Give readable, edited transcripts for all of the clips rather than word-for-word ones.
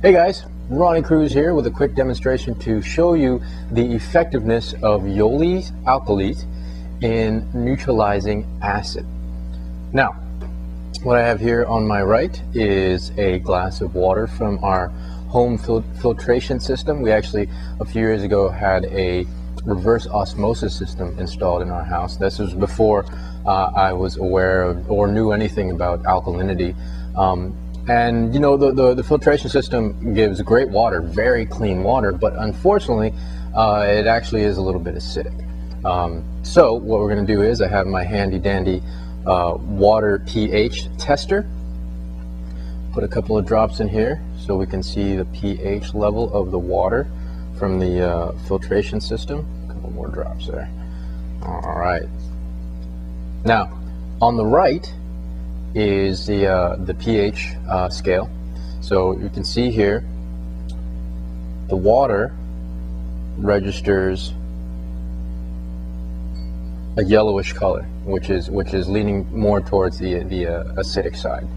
Hey guys, Ronnie Cruz here with a quick demonstration to show you the effectiveness of Yoli Alkalete in neutralizing acid. Now, what I have here on my right is a glass of water from our home filtration system. We actually, a few years ago, had a reverse osmosis system installed in our house. This was before I was aware of or knew anything about alkalinity. And you know, the filtration system gives great water, very clean water, but unfortunately it actually is a little bit acidic. So what we're going to do is I have my handy dandy water pH tester. Put a couple of drops in here so we can see the pH level of the water from the filtration system. A couple more drops there. All right. Now, on the right is the pH scale. So you can see here the water registers a yellowish color, which is leaning more towards the acidic side.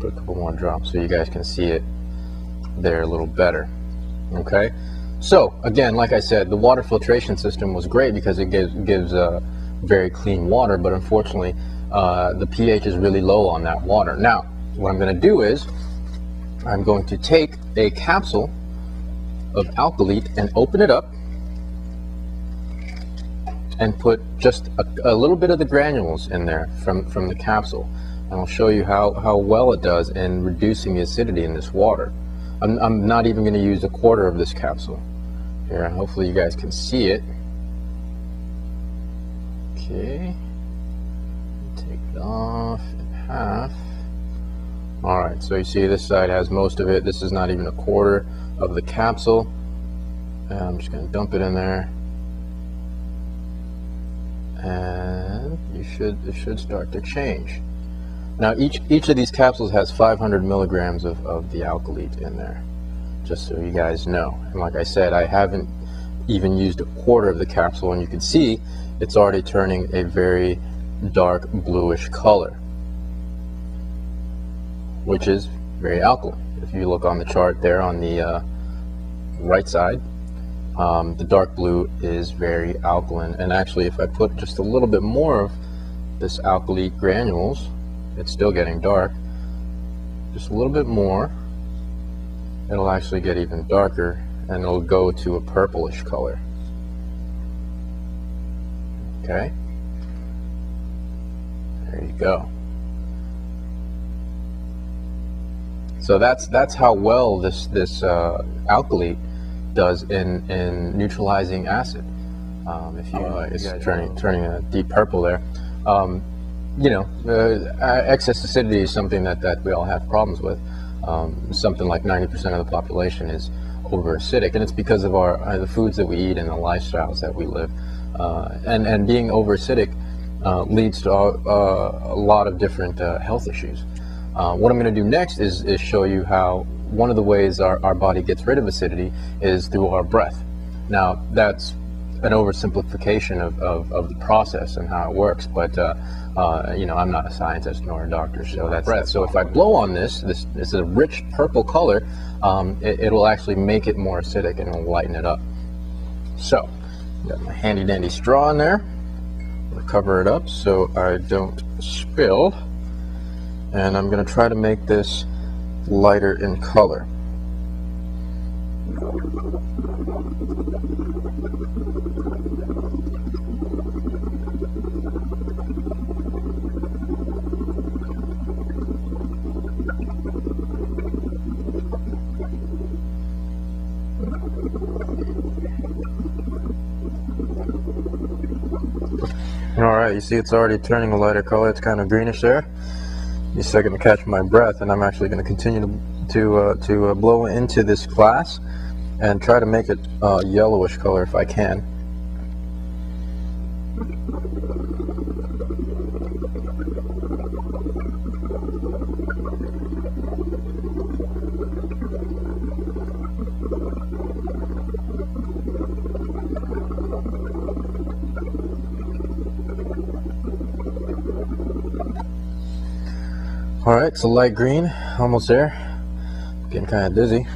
Put a couple more drops so you guys can see it there a little better. Okay, so again, like I said, the water filtration system was great because it gives very clean water, but unfortunately the pH is really low on that water. Now, what I'm going to do is I'm going to take a capsule of Alkalete and open it up and put just a little bit of the granules in there from the capsule. And I'll show you how well it does in reducing the acidity in this water. I'm not even going to use a quarter of this capsule. Here, hopefully you guys can see it. Okay. Take it off in half. Alright, so you see this side has most of it. This is not even a quarter of the capsule. And I'm just going to dump it in there. And it should start to change. Now each of these capsules has 500 milligrams of the Alkalete in there, just so you guys know. And like I said, I haven't even used a quarter of the capsule, and you can see it's already turning a very dark bluish color, which is very alkaline. If you look on the chart there on the right side, the dark blue is very alkaline. And actually, if I put just a little bit more of this Alkalete granules, it's still getting dark. Just a little bit more, it'll actually get even darker, and it'll go to a purplish color. Okay, there you go. So that's how well this Alkalete does in neutralizing acid. If you it's turning a deep purple there. You know, excess acidity is something that we all have problems with. Something like 90% of the population is over acidic, and it's because of the foods that we eat and the lifestyles that we live. And being over acidic leads to a lot of different health issues. What I'm going to do next is show you how one of the ways our body gets rid of acidity is through our breath. Now, that's an oversimplification of the process and how it works, but you know, I'm not a scientist nor a doctor, so that's breath. So if I blow on this is a rich purple color, it will actually make it more acidic and it'll lighten it up. So, got my handy dandy straw in there. I'll cover it up so I don't spill, and I'm going to try to make this lighter in color. Alright, you see it's already turning a lighter color. It's kind of greenish there. Just a second to catch my breath, and I'm actually going to continue to blow into this glass and try to make it yellowish color if I can. Alright, it's a light green, almost there. Getting kind of dizzy.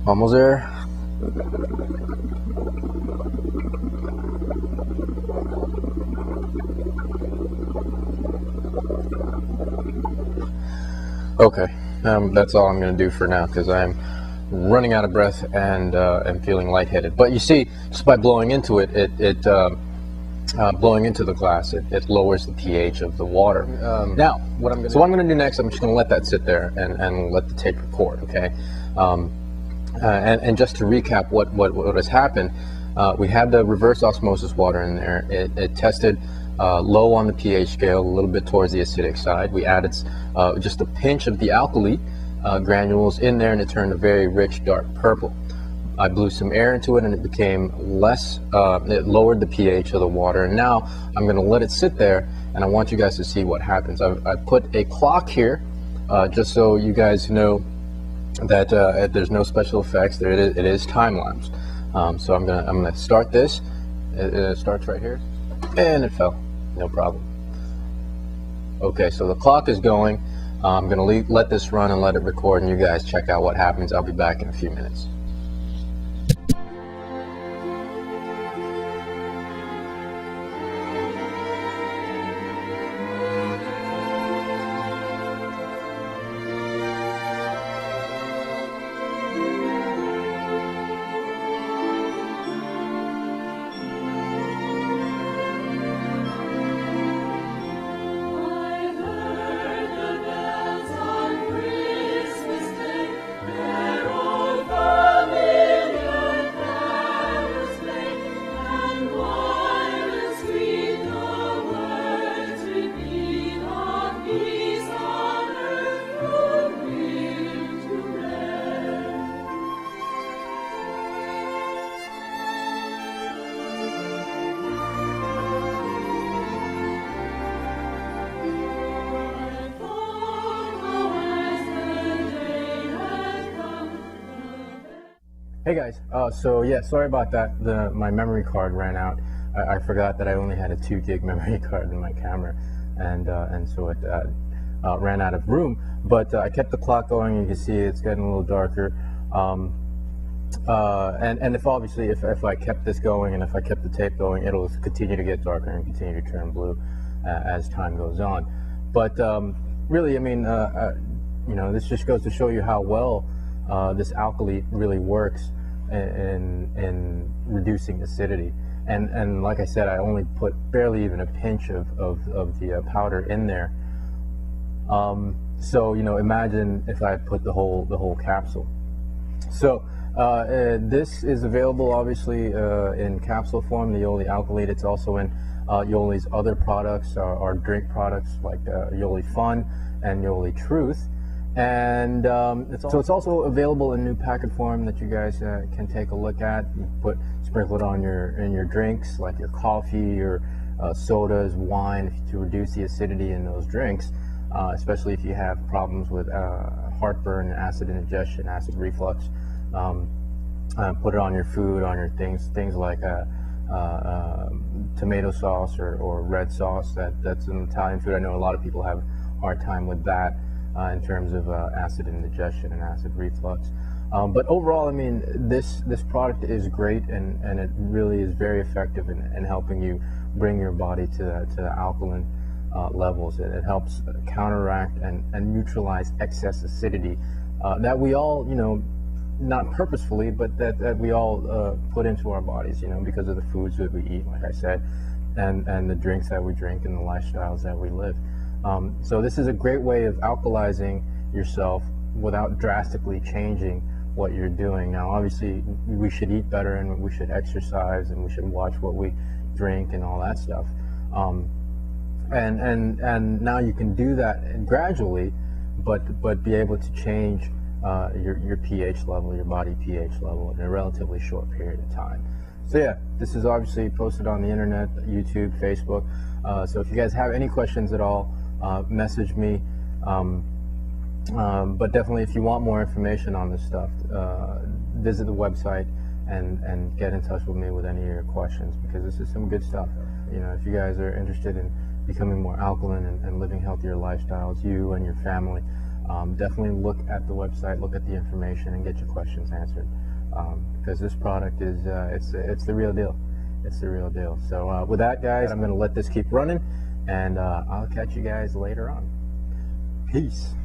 Almost there. Okay, that's all I'm going to do for now because I'm running out of breath and feeling lightheaded. But you see, just by blowing into it, blowing into the glass, it lowers the pH of the water. Now, what I'm going to do next, I'm just going to let that sit there and let the tape record. Okay, and just to recap what has happened, we had the reverse osmosis water in there. It tested low on the pH scale, a little bit towards the acidic side. We added just a pinch of the alkali granules in there, and it turned a very rich dark purple. I blew some air into it and it became less, it lowered the pH of the water, and now I'm going to let it sit there and I want you guys to see what happens. I put a clock here just so you guys know that there's no special effects. There it is time-lapse. So I'm gonna start this. It starts right here, and it fell. No problem. Okay, so the clock is going. I'm gonna let this run and let it record, and you guys check out what happens. I'll be back in a few minutes. Hey guys, so yeah, sorry about that. My memory card ran out. I forgot that I only had a 2 gig memory card in my camera, and so it ran out of room. But I kept the clock going. You can see it's getting a little darker. And if obviously if I kept this going and if I kept the tape going, it'll continue to get darker and continue to turn blue as time goes on. But really, I mean, you know, this just goes to show you how well this alkali really works in reducing acidity. And like I said, I only put barely even a pinch of the powder in there. So you know, imagine if I put the whole capsule. So this is available obviously in capsule form, the Yoli Alkalete. It's also in Yoli's other products, our drink products like Yoli Fun and Yoli Truth. And so it's also available in new packet form that you guys can take a look at. You sprinkle it on your drinks, like your coffee, your sodas, wine, to reduce the acidity in those drinks, especially if you have problems with heartburn, acid indigestion, acid reflux. Put it on your food, on your things like tomato sauce or red sauce. That's an Italian food. I know a lot of people have a hard time with that. In terms of acid indigestion and acid reflux. But overall, I mean, this product is great, and it really is very effective in helping you bring your body to the alkaline levels. It helps counteract and neutralize excess acidity that we all, you know, not purposefully, but that we all put into our bodies, you know, because of the foods that we eat, like I said, and the drinks that we drink and the lifestyles that we live. So this is a great way of alkalizing yourself without drastically changing what you're doing. Now, obviously, we should eat better and we should exercise and we should watch what we drink and all that stuff. And now you can do that gradually, but be able to change your pH level, your body pH level, in a relatively short period of time. So yeah, this is obviously posted on the internet, YouTube, Facebook. So if you guys have any questions at all, message me But definitely, if you want more information on this stuff, visit the website and get in touch with me with any of your questions, because this is some good stuff. You know, if you guys are interested in becoming more alkaline and living healthier lifestyles, you and your family, definitely look at the website, look at the information, and get your questions answered. Because this product is it's the real deal. It's the real deal. So with that, guys, I'm going to let this keep running, and I'll catch you guys later on. Peace.